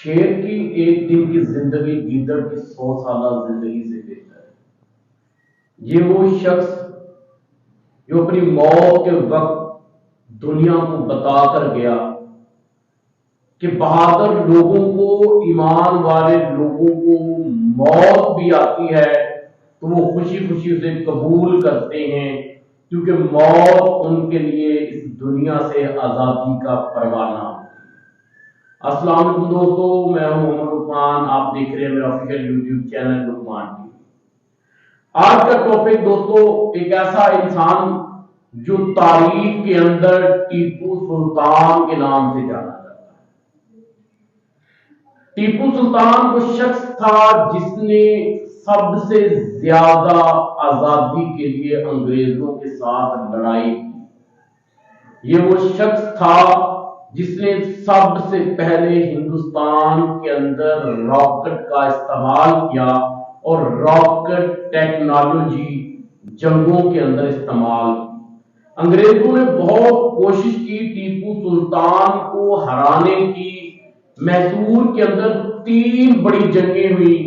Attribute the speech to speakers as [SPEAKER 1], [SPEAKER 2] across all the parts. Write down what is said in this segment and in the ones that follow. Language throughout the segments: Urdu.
[SPEAKER 1] شیر کی ایک دن کی زندگی گیدڑ کی 100 سالہ زندگی سے بہتر ہے۔ یہ وہ شخص جو اپنی موت کے وقت دنیا کو بتا کر گیا کہ بہادر لوگوں کو، ایمان والے لوگوں کو موت بھی آتی ہے تو وہ خوشی خوشی اسے قبول کرتے ہیں، کیونکہ موت ان کے لیے اس دنیا سے آزادی کا پروانہ۔ السلام علیکم دوستو، میں ہوں محمد لقمان، آپ دیکھ رہے ہیں میرا آفیشیل یوٹیوب چینل لقمان ٹی وی۔ آج کا ٹاپک دوستو ایک ایسا انسان جو تاریخ کے اندر ٹیپو سلطان کے نام سے جانا جاتا ہے۔ ٹیپو سلطان وہ شخص تھا جس نے سب سے زیادہ آزادی کے لیے انگریزوں کے ساتھ لڑائی کی۔ یہ وہ شخص تھا جس نے سب سے پہلے ہندوستان کے اندر راکٹ کا استعمال کیا اور راکٹ ٹیکنالوجی جنگوں کے اندر استعمال کی۔ انگریزوں نے بہت کوشش کی ٹیپو سلطان کو ہرانے کی۔ میسور کے اندر 3 بڑی جنگیں ہوئی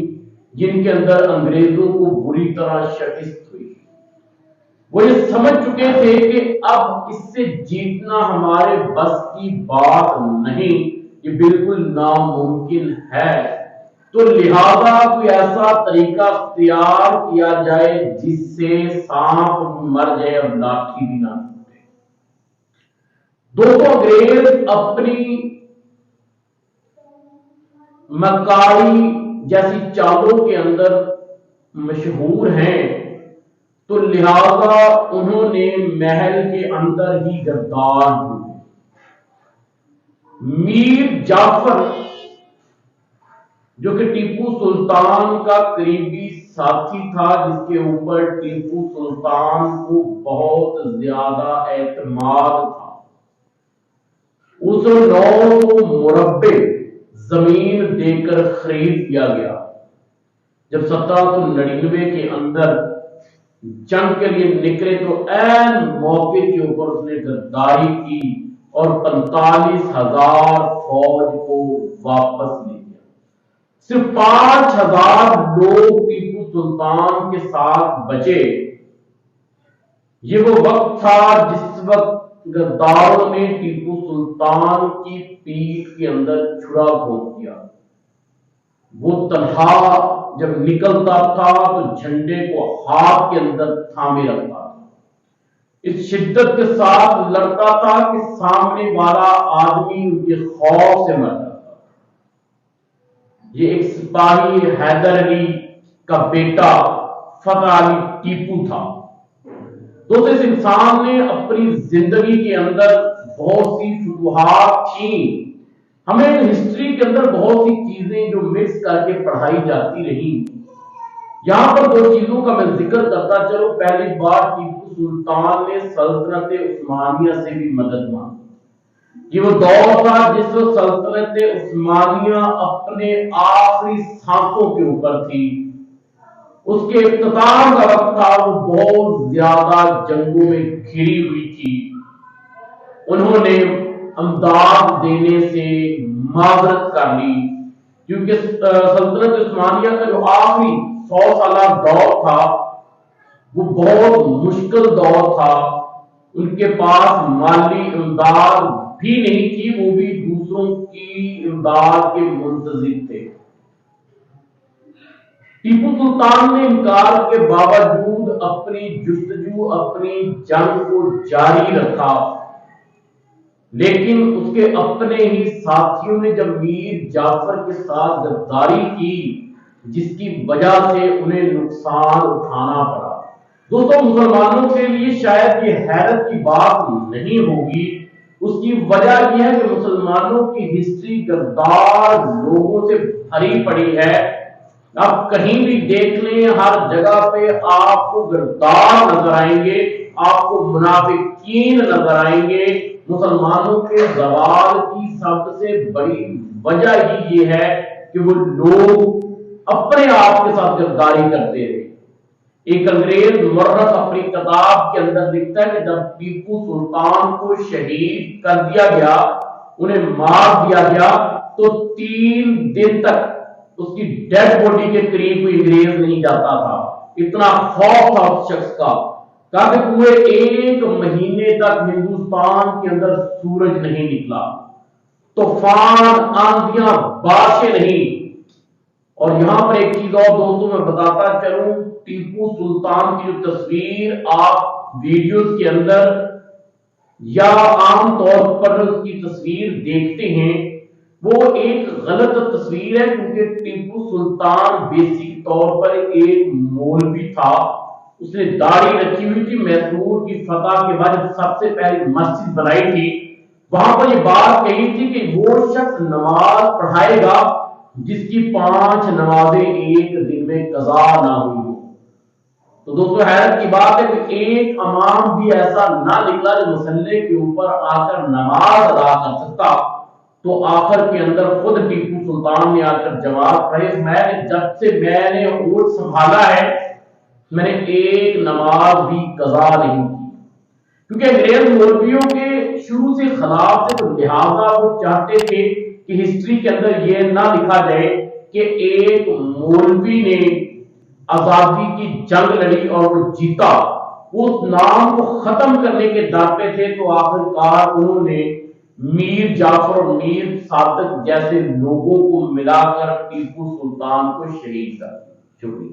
[SPEAKER 1] جن کے اندر انگریزوں کو بری طرح شکست ہوئی۔ وہ یہ سمجھ چکے تھے کہ اب اس سے جیتنا ہمارے بس کی بات نہیں، یہ بالکل ناممکن ہے، تو لہذا کوئی ایسا طریقہ اختیار کیا جائے جس سے سانپ مر جائے اور لاٹھی بھی نہ ٹوٹے۔ دوستو انگریز اپنی مکاری جیسی چالوں کے اندر مشہور ہیں، تو لہذا انہوں نے محل کے اندر ہی غدار ہوئے۔ میر جعفر جو کہ ٹیپو سلطان کا قریبی ساتھی تھا، جس کے اوپر ٹیپو سلطان کو بہت زیادہ اعتماد تھا، اسے 900 مربع زمین دے کر خرید کیا گیا۔ جب 1799 کے اندر جنگ کے لیے نکلے تو عین موقع کے اوپر اس نے غداری کی اور 45,000 فوج کو واپس لے گیا۔ صرف 5,000 لوگ ٹیپو سلطان کے ساتھ بچے۔ یہ وہ وقت تھا جس وقت غداروں نے ٹیپو سلطان کی پیٹھ کے اندر چھڑا گھونپ دیا۔ وہ تنہا جب نکلتا تھا تو جھنڈے کو ہاتھ کے اندر تھامے رکھتا تھا، اس شدت کے ساتھ لڑتا تھا کہ سامنے والا آدمی ان کے خوف سے مر جاتا۔ یہ ایک سپاہی حیدر علی کا بیٹا فتح علی ٹیپو تھا۔ دوستو اس انسان نے اپنی زندگی کے اندر بہت سی فتوحات کی۔ ہمیں ہسٹری کے اندر بہت سی چیزیں جو مکس کر کے پڑھائی جاتی رہی، یہاں پر 2 چیزوں کا میں ذکر کرتا چلو۔ پہلی بار ٹیپو سلطان نے سلطنت عثمانیہ سے بھی مدد مانگی۔ یہ وہ دور تھا جس وقت سلطنت عثمانیہ اپنے آخری سانسوں کے اوپر تھی، اس کے اختتام کا وقت تھا، وہ بہت زیادہ جنگوں میں گھری ہوئی تھی۔ انہوں نے امداد دینے سے معذرت کر لی، کیونکہ سلطنت عثمانیہ کا جو آخری 100 سالہ دور تھا وہ بہت مشکل دور تھا۔ ان کے پاس مالی امداد بھی نہیں تھی، وہ بھی دوسروں کی امداد کے منتظر تھے۔ ٹیپو سلطان نے انکار کے باوجود اپنی جستجو، اپنی جنگ کو جاری رکھا، لیکن اس کے اپنے ہی ساتھیوں نے جب میر جعفر کے ساتھ غداری کی، جس کی وجہ سے انہیں نقصان اٹھانا پڑا۔ دوستو مسلمانوں کے لیے شاید یہ حیرت کی بات نہیں ہوگی، اس کی وجہ یہ ہے کہ مسلمانوں کی ہسٹری غدار لوگوں سے بھری پڑی ہے۔ آپ کہیں بھی دیکھ لیں، ہر جگہ پہ آپ کو غدار نظر آئیں گے، آپ کو منافقین نظر آئیں گے۔ مسلمانوں کے زوال کی سب سے بڑی وجہ ہی یہ ہے کہ وہ لوگ اپنے آپ کے ساتھ غداری کرتے رہے۔ ایک انگریز مورخ اپنی کتاب کے اندر لکھتا ہے کہ جب ٹیپو سلطان کو شہید کر دیا گیا، انہیں مار دیا گیا، تو 3 دن تک اس کی ڈیڈ باڈی کے قریب کوئی انگریز نہیں جاتا تھا، اتنا خوف تھا اس شخص کا۔ کہا کہ پورے 1 مہینے تک ہندوستان کے اندر سورج نہیں نکلا، طوفان، آندیاں، بارشیں نہیں۔ اور یہاں پر ایک چیز اور دوستوں میں بتاتا چلوں، ٹیپو سلطان کی جو تصویر آپ ویڈیوز کے اندر یا عام طور پر اس کی تصویر دیکھتے ہیں، وہ ایک غلط تصویر ہے، کیونکہ ٹیپو سلطان بیسک طور پر ایک مولوی تھا، اس نے داڑھی رکھی ہوئی تھی۔ میسور کی فتح کے بعد سب سے پہلی مسجد بنائی تھی، وہاں پر یہ بات کہی تھی کہ وہ شخص نماز پڑھائے گا جس کی 5 نمازیں ایک دن میں قضا نہ ہوئی ہو۔ تو دوستو حیرت کی بات ہے کہ ایک امام بھی ایسا نہ نکلا جو مسلح کے اوپر آ کر نماز ادا کر سکتا۔ تو آخر کے اندر خود ٹیپو سلطان نے آ کر جواب پڑھے، جب سے میں نے اونٹ سنبھالا ہے میں نے ایک نماز بھی قضا نہیں کی، کیونکہ انگریز مولویوں کے شروع سے خلاف تھے، تو لہٰذا وہ چاہتے تھے کہ ہسٹری کے اندر یہ نہ لکھا جائے کہ ایک مولوی نے آزادی کی جنگ لڑی اور وہ جیتا، اس نام کو ختم کرنے کے در پہ تھے۔ تو آخرکار انہوں نے میر جعفر اور میر صادق جیسے لوگوں کو ملا کر ٹیپو سلطان کو شہید کر دیا۔ شکریہ۔